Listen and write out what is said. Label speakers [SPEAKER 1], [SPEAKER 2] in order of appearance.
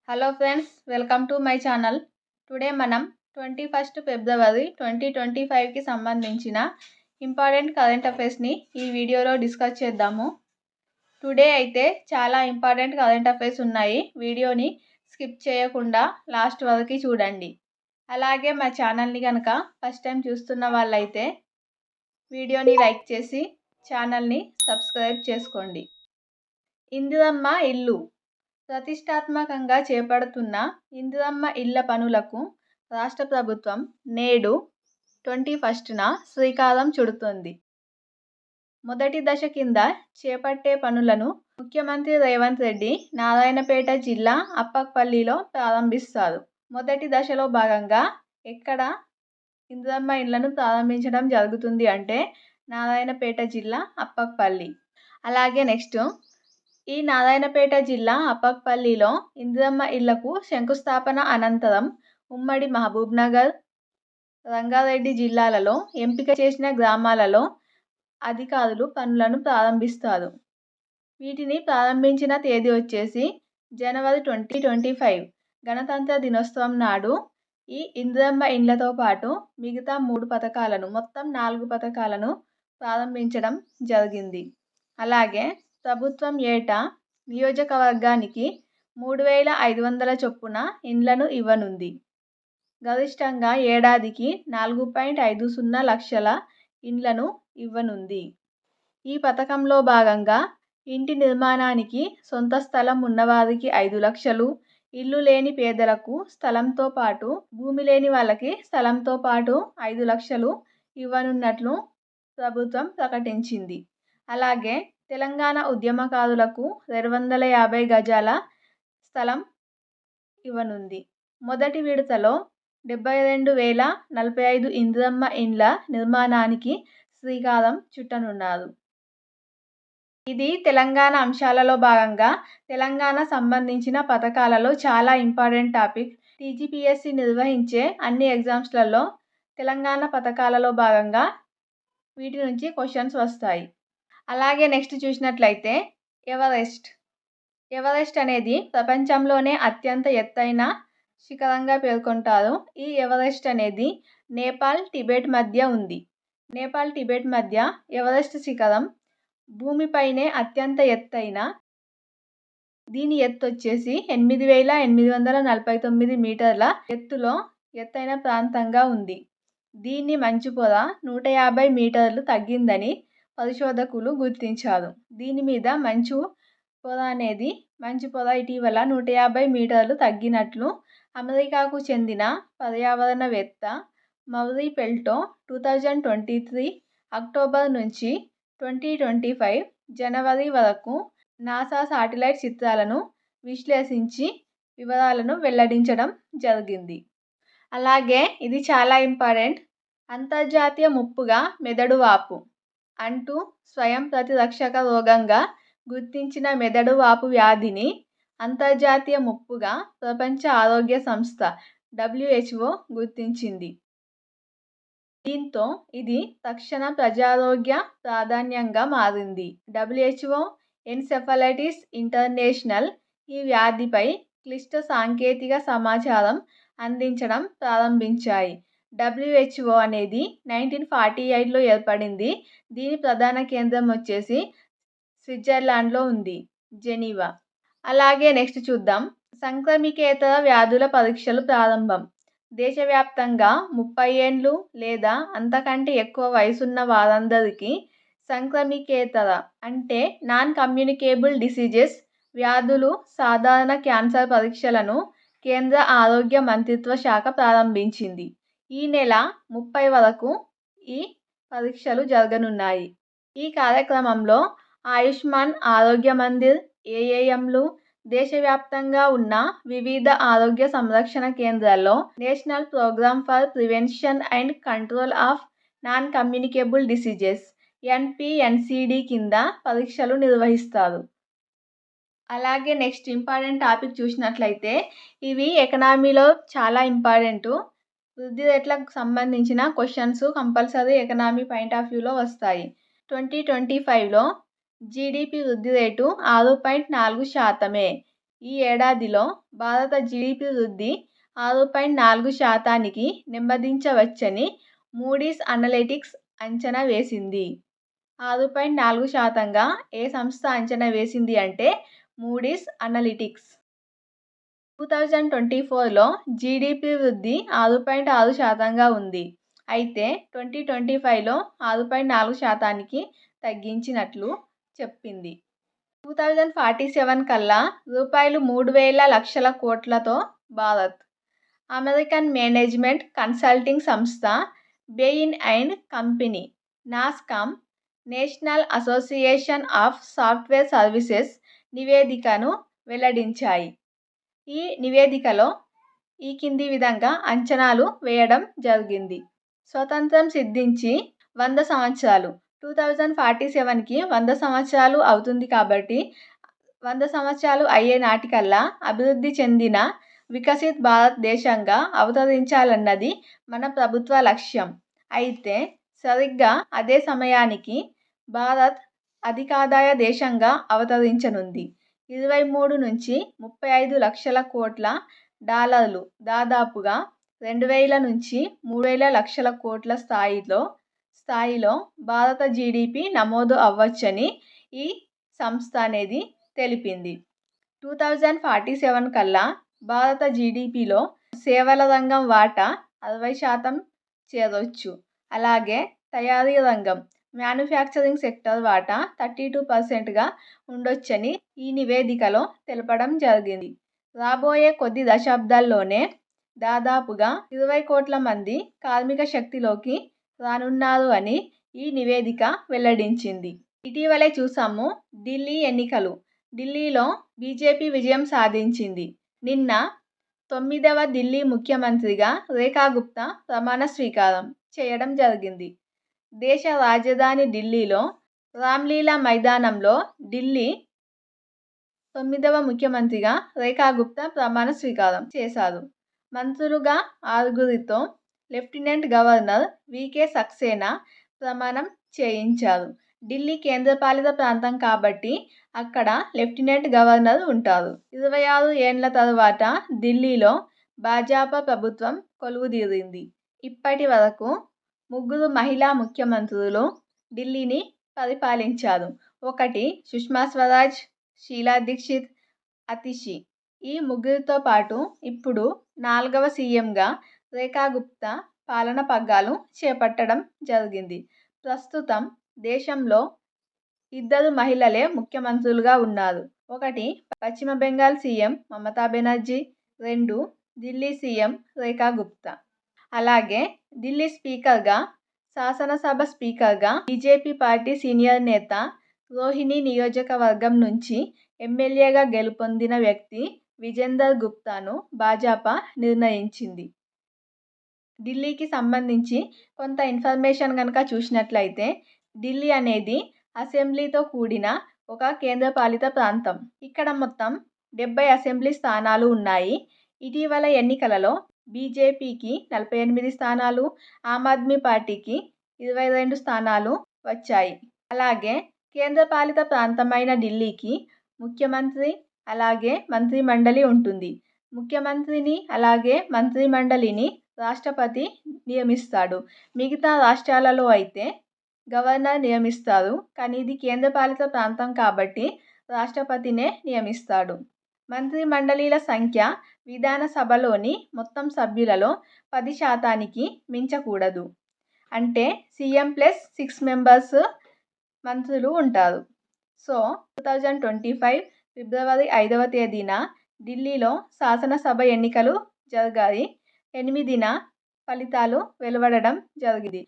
[SPEAKER 1] Hello friends, welcome to my channel. Today మనం 21 ఫిబ్రవరి 2025కి సంబంధించిన important current అఫైర్స్ని ఈ వీడియోలో డిస్కస్ చేద్దాము. టుడే అయితే చాలా ఇంపార్టెంట్ కరెంట్ అఫైర్స్ ఉన్నాయి. వీడియోని స్కిప్ చేయకుండా లాస్ట్ వరకు చూడండి. అలాగే మా ఛానల్ని కనుక ఫస్ట్ టైం చూస్తున్న వాళ్ళైతే వీడియోని లైక్ చేసి ఛానల్ని సబ్స్క్రైబ్ చేసుకోండి. ఇందిరమ్మ ఇల్లు ప్రతిష్టాత్మకంగా చేపడుతున్న ఇందిరమ్మ ఇళ్ల పనులకు రాష్ట్ర ప్రభుత్వం నేడు 21న శ్రీకారం చుడుతోంది. మొదటి దశ కింద చేపట్టే పనులను ముఖ్యమంత్రి రేవంత్ రెడ్డి నారాయణపేట జిల్లా అప్పక్పల్లిలో ప్రారంభిస్తారు. మొదటి దశలో భాగంగా ఎక్కడ ఇందిరమ్మ ఇళ్లను ప్రారంభించడం జరుగుతుంది అంటే నారాయణపేట జిల్లా అప్పక్పల్లి. అలాగే నెక్స్ట్ ఈ నారాయణపేట జిల్లా అప్పక్పల్లిలో ఇందిరమ్మ ఇళ్లకు శంకుస్థాపన అనంతరం ఉమ్మడి మహబూబ్నగర్, రంగారెడ్డి జిల్లాలలో ఎంపిక చేసిన గ్రామాలలో అధికారులు పనులను ప్రారంభిస్తారు. వీటిని ప్రారంభించిన తేదీ వచ్చేసి జనవరి 2025 గణతంత్ర దినోత్సవం నాడు. ఈ ఇందిరమ్మ ఇండ్లతో పాటు మిగతా 3 పథకాలను మొత్తం 4 పథకాలను ప్రారంభించడం జరిగింది. అలాగే ప్రభుత్వం ఏటా నియోజకవర్గానికి 3,500 చొప్పున ఇండ్లను ఇవ్వనుంది. గరిష్టంగా ఏడాదికి 4.50 లక్షల ఇండ్లను ఇవ్వనుంది. ఈ పథకంలో భాగంగా ఇంటి నిర్మాణానికి సొంత స్థలం ఉన్నవారికి 5 లక్షలు, ఇల్లు లేని పేదలకు స్థలంతో పాటు భూమి లేని వాళ్ళకి స్థలంతో పాటు 5 లక్షలు ఇవ్వనున్నట్లు ప్రభుత్వం ప్రకటించింది. అలాగే తెలంగాణ ఉద్యమకారులకు 250 గజాల స్థలం ఇవ్వనుంది. మొదటి విడతలో 72,045 ఇందిరమ్మ ఇండ్ల నిర్మాణానికి శ్రీకారం చుట్టనున్నారు. ఇది తెలంగాణ అంశాలలో భాగంగా తెలంగాణ సంబంధించిన పథకాలలో చాలా ఇంపార్టెంట్ టాపిక్. టీజీపీఎస్సీ నిర్వహించే అన్ని ఎగ్జామ్స్లలో తెలంగాణ పథకాలలో భాగంగా వీటి నుంచి క్వశ్చన్స్ వస్తాయి. అలాగే నెక్స్ట్ చూసినట్లయితే ఎవరెస్ట్ అనేది ప్రపంచంలోనే అత్యంత ఎత్తైన శిఖరంగా పేర్కొంటారు. ఈ ఎవరెస్ట్ అనేది నేపాల్, టిబెట్ మధ్య ఉంది. నేపాల్, టిబెట్ మధ్య ఎవరెస్ట్ శిఖరం భూమిపైనే అత్యంత ఎత్తైన. దీని ఎత్తు వచ్చేసి 8,849 మీటర్ల ఎత్తులో ఎత్తైన ప్రాంతంగా ఉంది. దీన్ని మంచు పొర 150 మీటర్లు తగ్గిందని పరిశోధకులు గుర్తించారు. దీని మీద మంచు పొర ఇటీవల 150 మీటర్లు తగ్గినట్లు అమెరికాకు చెందిన పర్యావరణవేత్త మౌరీ పెల్టో 2023 అక్టోబర్ నుంచి 2025 జనవరి వరకు నాసా శాటిలైట్ చిత్రాలను విశ్లేషించి వివరాలను వెల్లడించడం జరిగింది. అలాగే ఇది చాలా ఇంపార్టెంట్. అంతర్జాతీయ ముప్పుగా మెదడు వాపు అంటూ స్వయం ప్రతిరక్షక రోగంగా గుర్తించిన మెదడు వాపు వ్యాధిని అంతర్జాతీయ ముప్పుగా ప్రపంచ ఆరోగ్య సంస్థ WHO గుర్తించింది. దీంతో ఇది తక్షణ ప్రజారోగ్య ప్రాధాన్యంగా మారింది. WHO, ఎన్సెఫలైటిస్ ఇంటర్నేషనల్ ఈ వ్యాధిపై క్లిష్ట సాంకేతిక సమాచారం అందించడం ప్రారంభించాయి. WHO అనేది 1948లో ఏర్పడింది. దీని ప్రధాన కేంద్రం వచ్చేసి స్విట్జర్లాండ్లో ఉంది, జెనీవా. అలాగే నెక్స్ట్ చూద్దాం. సంక్రమికేతర వ్యాధుల పరీక్షలు ప్రారంభం. దేశవ్యాప్తంగా 30 ఏళ్లు లేదా అంతకంటే ఎక్కువ వయసున్న వారందరికీ సంక్రమికేతర అంటే నాన్ కమ్యూనికేబుల్ డిసీజెస్ వ్యాధులు సాధారణ క్యాన్సర్ పరీక్షలను కేంద్ర ఆరోగ్య మంత్రిత్వ శాఖ ప్రారంభించింది. ఈ నెల 30 వరకు ఈ పరీక్షలు జరగనున్నాయి. ఈ కార్యక్రమంలో ఆయుష్మాన్ ఆరోగ్య మందిర్, AAMలు, దేశవ్యాప్తంగా ఉన్న వివిధ ఆరోగ్య సంరక్షణ కేంద్రాల్లో national programme for prevention and control of non communicable diseases NPNCD కింద పరీక్షలు నిర్వహిస్తారు. అలాగే నెక్స్ట్ ఇంపార్టెంట్ టాపిక్ చూసినట్లయితే ఇవి ఎకనామీలో చాలా ఇంపార్టెంట్. వృద్ధి రేట్లకు సంబంధించిన questions compulsory economy point of వ్యూలో వస్తాయి. 2025లో GDP వృద్ధి రేటు 6.4%. ఈ ఏడాదిలో భారత జీడీపీ వృద్ధి 6.4% నెమ్మదించవచ్చని మూడీస్ అనలిటిక్స్ అంచనా వేసింది. 6.4%గా ఏ సంస్థ అంచనా వేసింది అంటే మూడీస్ అనలిటిక్స్. 2024లో జీడీపీ వృద్ధి 6.6%గా ఉంది. అయితే 2025లో 6.4%కి తగ్గించినట్లు చెప్పింది. 2047 కల్లా రూ. 3,000 కోట్లతో భారత్. అమెరికన్ మేనేజ్మెంట్ కన్సల్టింగ్ సంస్థ Bain and company, Nasscom, national association of software services నివేదికను వెల్లడించాయి. ఈ నివేదికలో ఈ కింది విధంగా అంచనాలు వేయడం జరిగింది. స్వతంత్రం సిద్ధించి 100 సంవత్సరాలు 2047కి 100 సంవత్సరాలు అవుతుంది కాబట్టి 100 సంవత్సరాలు అయ్యే నాటికల్లా అభివృద్ధి చెందిన వికసిత్ భారత్ దేశంగా అవతరించాలన్నది మన ప్రభుత్వ లక్ష్యం. అయితే సరిగ్గా అదే సమయానికి భారత్ అధికాదాయ దేశంగా అవతరించనుంది. 23 నుంచి 35 లక్షల కోట్ల డాలర్లు దాదాపుగా 2,000 నుంచి 3,000 లక్షల కోట్ల స్థాయిలో భారత జీడీపీ నమోదు అవ్వచ్చని ఈ సంస్థ అనేది తెలిపింది. 2047 కల్లా భారత జీడీపీలో సేవల రంగం వాటా 60% చేరొచ్చు. అలాగే తయారీ రంగం, మ్యానుఫ్యాక్చరింగ్ సెక్టర్ వాటా 32%గా ఉండొచ్చని ఈ నివేదికలో తెలపడం జరిగింది. రాబోయే కొద్ది దశాబ్దాల్లోనే దాదాపుగా 20 కోట్ల మంది కార్మిక శక్తిలోకి రానున్నారు అని ఈ నివేదిక వెల్లడించింది. ఇటీవలే చూసాము ఢిల్లీ ఎన్నికలు. ఢిల్లీలో బీజేపీ విజయం సాధించింది. నిన్న 9వ ఢిల్లీ ముఖ్యమంత్రిగా రేఖా గుప్తా ప్రమాణ స్వీకారం చేయడం జరిగింది. దేశ రాజధాని ఢిల్లీలో రామ్లీలా మైదానంలో ఢిల్లీ 9వ ముఖ్యమంత్రిగా రేఖా గుప్తా ప్రమాణ స్వీకారం చేశారు. మంత్రులుగా 6గురితో లెఫ్టినెంట్ గవర్నర్ వీకే సక్సేనా ప్రమాణం చేయించారు. ఢిల్లీ కేంద్రపాలిత ప్రాంతం కాబట్టి అక్కడ లెఫ్టినెంట్ గవర్నర్ ఉంటారు. 26 ఏండ్ల తరువాత ఢిల్లీలో భాజపా ప్రభుత్వం కొలువుదీరింది. ఇప్పటి వరకు 3 మహిళా ముఖ్యమంత్రులు ఢిల్లీని పరిపాలించారు. ఒకటి సుష్మా స్వరాజ్, షీలా దీక్షిత్, అతిషి. ఈ ముగ్గురితో పాటు ఇప్పుడు 4వ సీఎంగా రేఖా గుప్తా పాలన పగ్గాలు చేపట్టడం జరిగింది. ప్రస్తుతం దేశంలో 2 మహిళలే ముఖ్యమంత్రులుగా ఉన్నారు. ఒకటి పశ్చిమ బెంగాల్ సీఎం మమతా బెనర్జీ, 2 ఢిల్లీ సీఎం రేఖా గుప్తా. అలాగే ఢిల్లీ స్పీకర్గా, శాసనసభ స్పీకర్గా బీజేపీ పార్టీ సీనియర్ నేత, రోహిణి నియోజకవర్గం నుంచి ఎమ్మెల్యేగా గెలుపొందిన వ్యక్తి విజేందర్ గుప్తాను భాజపా నిర్ణయించింది. ఢిల్లీకి సంబంధించి కొంత ఇన్ఫర్మేషన్ కనుక చూసినట్లయితే ఢిల్లీ అనేది అసెంబ్లీతో కూడిన ఒక కేంద్రపాలిత ప్రాంతం. ఇక్కడ మొత్తం 70 అసెంబ్లీ స్థానాలు ఉన్నాయి. ఇటీవల ఎన్నికలలో బీజేపీకి 48 స్థానాలు, ఆమ్ ఆద్మీ పార్టీకి 22 స్థానాలు వచ్చాయి. అలాగే కేంద్రపాలిత ప్రాంతమైన ఢిల్లీకి ముఖ్యమంత్రి అలాగే మంత్రిమండలి ఉంటుంది. ముఖ్యమంత్రిని అలాగే మంత్రిమండలిని రాష్ట్రపతి నియమిస్తాడు. మిగతా రాష్ట్రాలలో అయితే గవర్నర్ నియమిస్తారు. కానీ ఇది కేంద్రపాలిత ప్రాంతం కాబట్టి రాష్ట్రపతినే నియమిస్తాడు. మంత్రిమండలిల సంఖ్య విధానసభలోని మొత్తం సభ్యులలో 10%కి మించకూడదు. అంటే సీఎం ప్లస్ 6 మెంబర్స్ మంత్రులు ఉంటారు. సో 2025 ఫిబ్రవరి 5వ తేదీన ఢిల్లీలో శాసనసభ ఎన్నికలు జరిగాయి. 8న ఫలితాలు వెలువడడం జరిగింది.